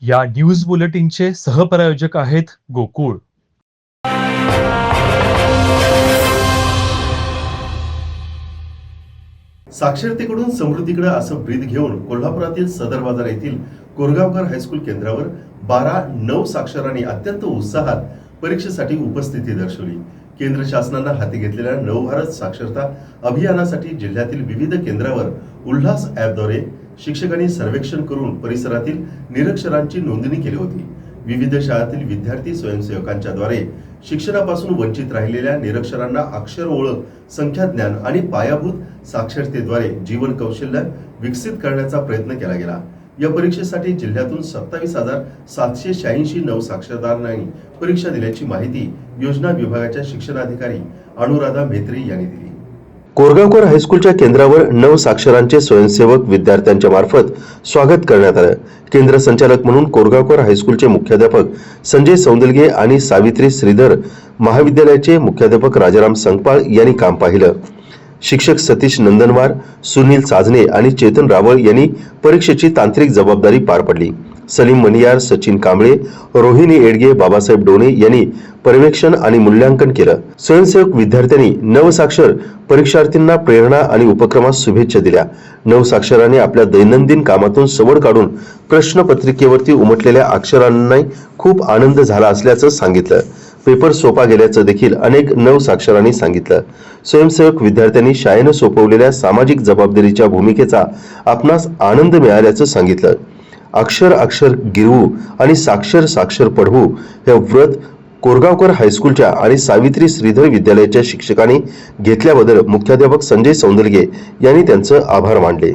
या न्यूज बुलेटिनचे सहप्रायोजक आहेत गोकुळ। साक्षरतेकडून समृद्धीकडे असं ब्रीद घेऊन कोल्हापुरातील सदर बाजार येथील कोरगावकर हायस्कूल केंद्रावर 12 नव साक्षरांनी अत्यंत उत्साहात परीक्षेसाठी उपस्थिती दर्शवली। केंद्र शासनाने हाती घेतलेल्या नवभारत साक्षरता अभियानासाठी जिल्ह्यातील विविध केंद्रावर उल्हास ॲपद्वारे शिक्षकांनी सर्वेक्षण करून परिसरातील निरक्षरांची नोंदणी केली होती। विविध शाळांतील विद्यार्थी स्वयंसेवकांच्या द्वारे शिक्षणापासून वंचित राहिलेल्या निरक्षरांना अक्षर ओळख, संख्याज्ञान आणि पायाभूत साक्षरतेद्वारे जीवन कौशल्य विकसित करण्याचा प्रयत्न केला गेला। या परीक्षेसाठी जिल्ह्यातून 27,786 नव साक्षरदारांनी परीक्षा दिल्याची माहिती योजना विभागाच्या शिक्षणाधिकारी अनुराधा मेत्री यांनी दिली। कोरगावकर हायस्कूलच्या केंद्रावर नव साक्षरांचे स्वयंसेवक विद्यार्थ्यांच्या मार्फत स्वागत करण्यात आलं। केंद्र संचालक म्हणून कोरगावकर हायस्कूलचे मुख्याध्यापक संजय सौंदलगे आणि सावित्री श्रीधर महाविद्यालयाचे मुख्याध्यापक राजाराम संगपाळ यांनी काम पाहिलं। शिक्षक सतीश नंदनवार, सुनील साजने आणि चेतन रावळ यांनी परीक्षेची तांत्रिक जबाबदारी पार पडली। सलीम मनियार, सचिन कांबळे, रोहिणी एडगे, बाबासाहेब डोणे यांनी पर्यवेक्षण आणि मूल्यांकन केलं। स्वयंसेवक विद्यार्थ्यांनी नवसाक्षर परीक्षार्थींना प्रेरणा आणि उपक्रमास शुभेच्छा दिल्या। नवसाक्षरांनी आपल्या दैनंदिन कामातून सवड काढून प्रश्नपत्रिकेवरती उमटलेल्या अक्षरांना खूप आनंद झाला असल्याचं सांगितलं। पेपर सोपा गेल्याचं देखील अनेक नवसाक्षरांनी सांगितलं। स्वयंसेवक विद्यार्थ्यांनी शाळेनं सोपवलेल्या सामाजिक जबाबदारीच्या भूमिकेचा आपणास आनंद मिळाल्याचं सांगितलं। अक्षर अक्षर गिरवू आणि साक्षर साक्षर पढवू हे व्रत कोरगावकर हायस्कूलच्या आणि सावित्री श्रीधर विद्यालयाच्या शिक्षकांनी घेतल्याबद्दल मुख्याध्यापक संजय सौंदलगे यांनी त्यांचे आभार मानले।